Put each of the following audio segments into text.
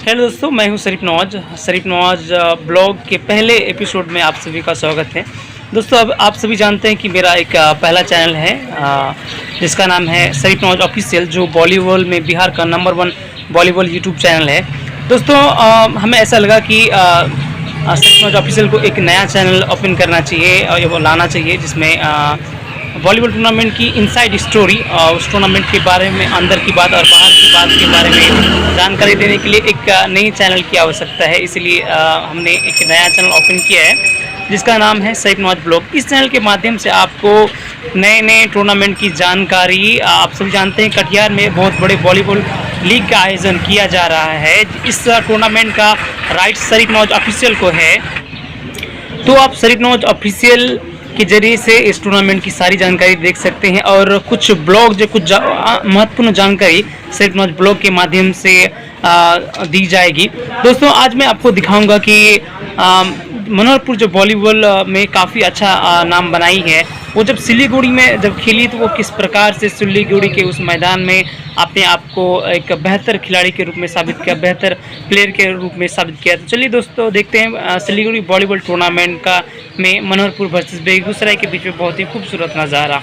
Hello दोस्तों, मैं हूं शरीफ नवाज ब्लॉग के पहले एपिसोड में आप सभी का स्वागत है। दोस्तों, अब आप सभी जानते हैं कि मेरा एक पहला चैनल है जिसका नाम है शरीफ नवाज ऑफिशियल, जो बॉलीवुड में बिहार का नंबर 1 बॉलीवुड यूट्यूब चैनल है। दोस्तों, हमें ऐसा लगा कि शरीफ नवाज ऑफिशियल को एक नया चैनल ओपन करना चाहिए और वो लाना चाहिए जिसमें बॉलीवुड टूर्नामेंट की इनसाइड स्टोरी और उस टूर्नामेंट के बारे में, अंदर की बात और बाहर की बात के बारे में जानकारी देने के लिए एक नई चैनल की आवश्यकता है। इसलिए हमने एक नया चैनल ओपन किया है जिसका नाम है शरीफ नवाज ब्लॉग। इस चैनल के माध्यम से आपको नए नए टूर्नामेंट की जानकारी, आप सभी जानते हैं कटिहार में बहुत बड़े बॉलीवुड लीग का आयोजन किया जा रहा है। इस टूर्नामेंट का राइट शरीफ नवाज ऑफिशियल को है, तो आप शरीफ नवाज ऑफिशियल के जरिए से इस टूर्नामेंट की सारी जानकारी देख सकते हैं और कुछ ब्लॉग जो कुछ महत्वपूर्ण जानकारी शरीफ नवाज ब्लॉग के माध्यम से दी जाएगी। दोस्तों, आज मैं आपको दिखाऊंगा कि मनोहरपुर जो बॉलीवुड में काफ़ी अच्छा नाम बनाई है, वो जब सिलीगुड़ी में जब खेली तो वो किस प्रकार से सिलीगुड़ी के उस मैदान में अपने आप को एक बेहतर खिलाड़ी के रूप में साबित किया, बेहतर प्लेयर के रूप में साबित किया। तो चलिए दोस्तों, देखते हैं सिलीगुड़ी बॉलीवुड टूर्नामेंट का में मनोहरपुर वर्सेस बेगूसराय के बीच में बहुत ही खूबसूरत नज़ारा।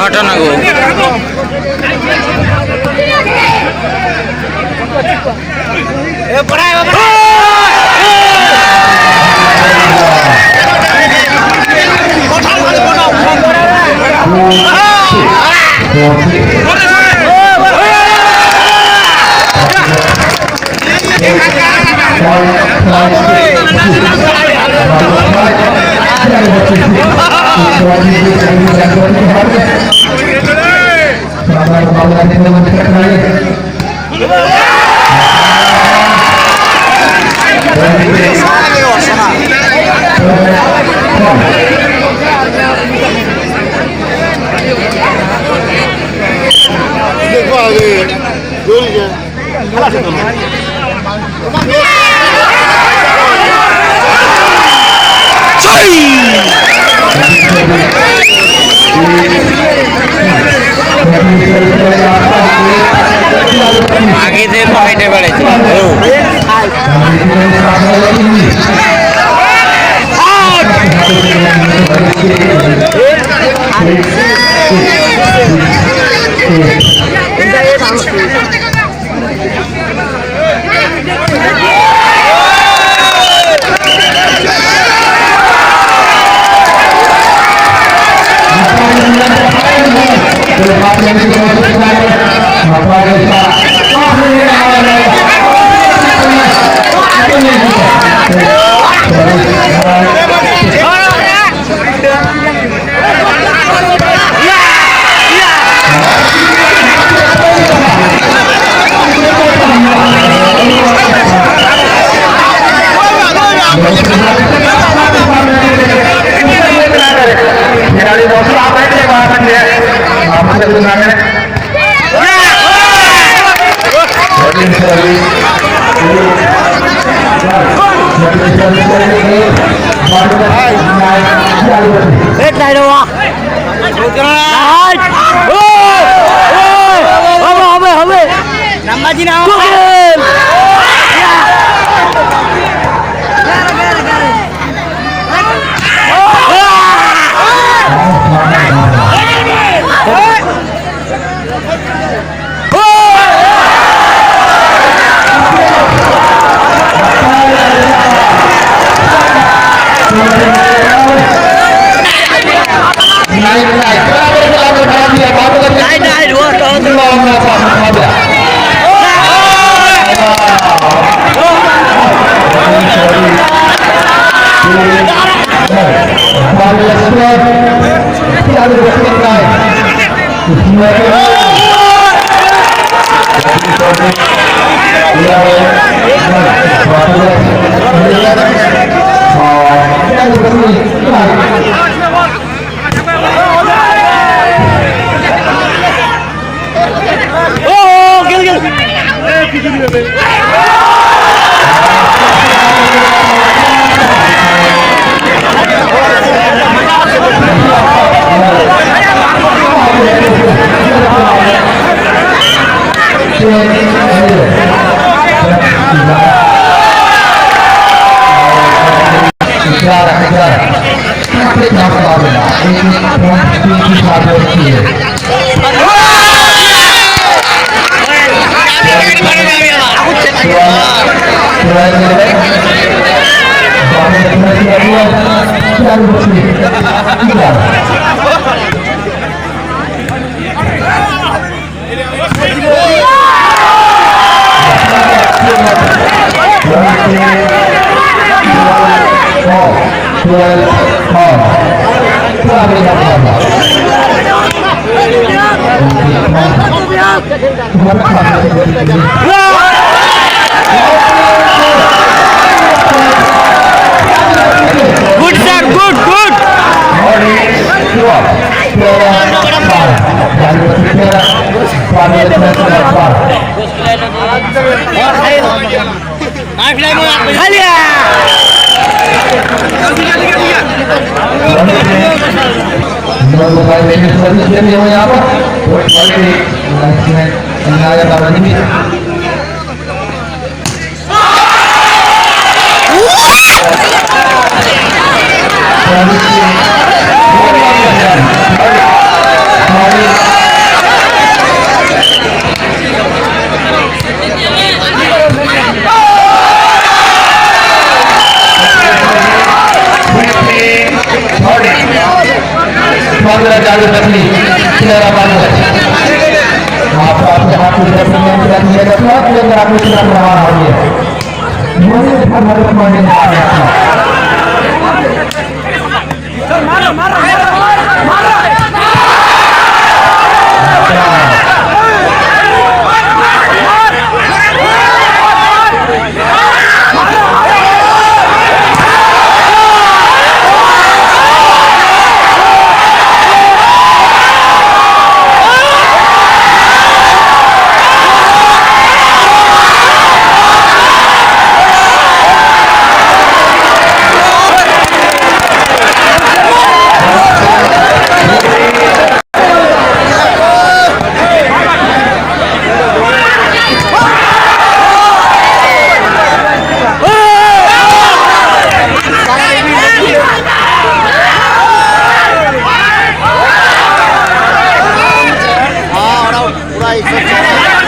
घटना को आगे से पॉइंटे बड़े Hey! Good sir, good, good. पूरा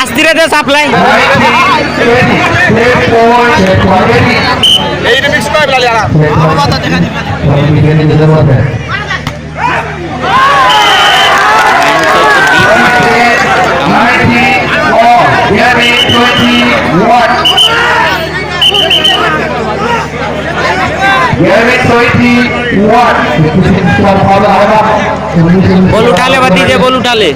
আস্তিরে দে সাপ্লাই এইটা মিক্স করে বলা যারা বাবা দেখা দিবে बोल उठा ले भतीजे बोल उठा ले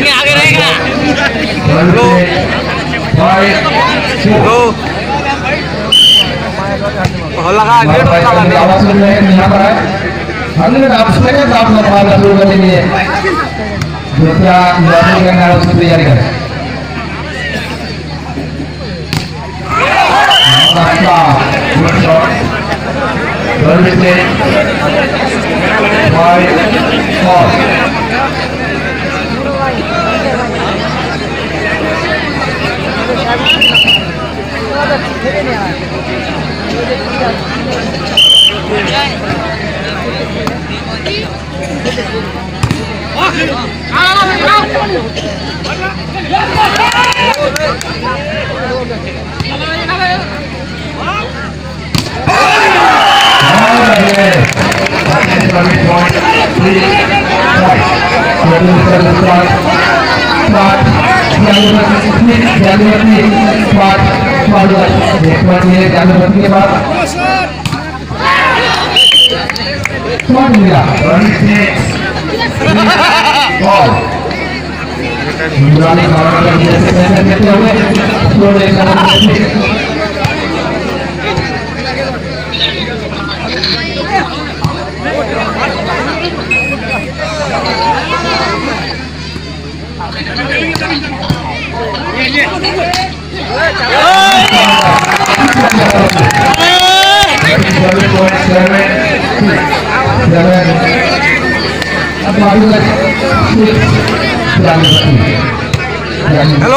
आगे रहेगा लगा आवाज सुन रहे हैं यहाँ पर है 100 आप सुनेंगे तो आप लोग बात शुरू करने के लिए दूसरा लड़ने करना है उसकी तैयारी करें गुड शॉट गर्ल से हेलो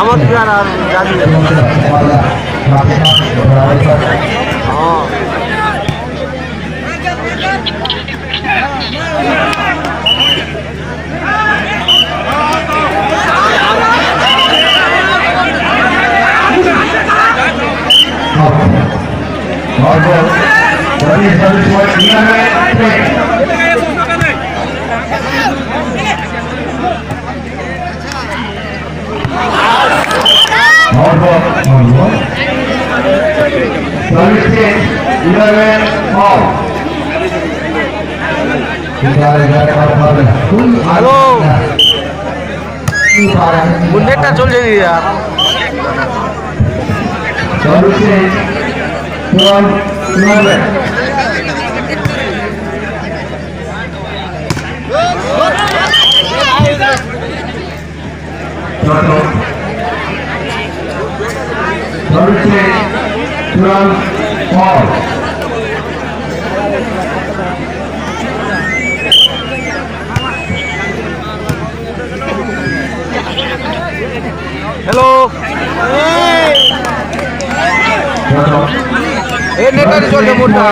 আমার প্যার আর জানি হ্যালো বুলেটটা চলছে দিদা হ্যালো এই নেটারি চলছে মোটা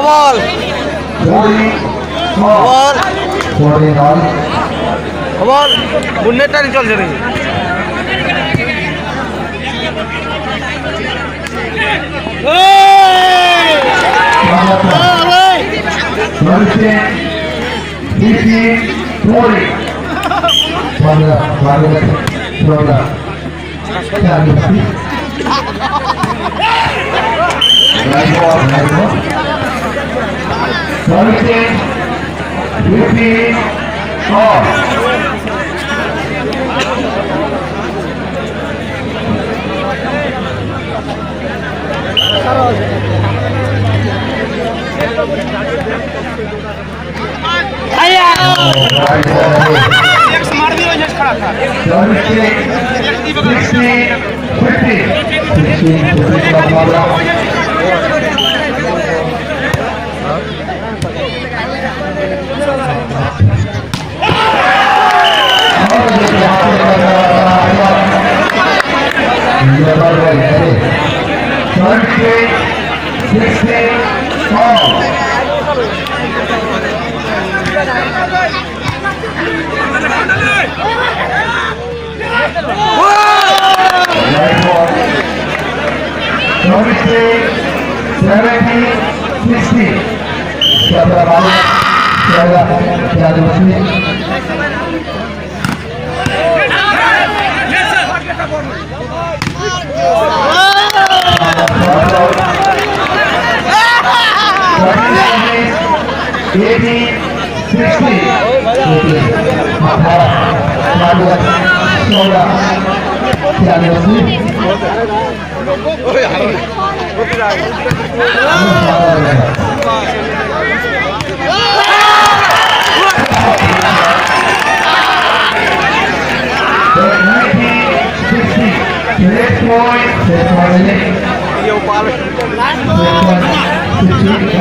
বল বল বুলেটটাই চলছে রে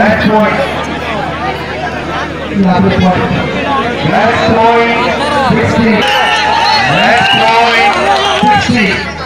Match point. यहाँ पे point. Match point 60. Match point 60.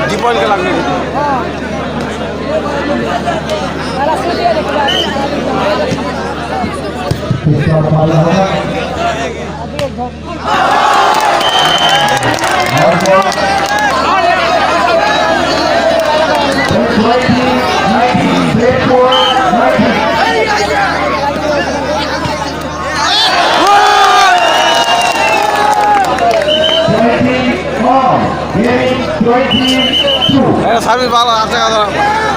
दीपन के लगने सर्विस वाला आपसे का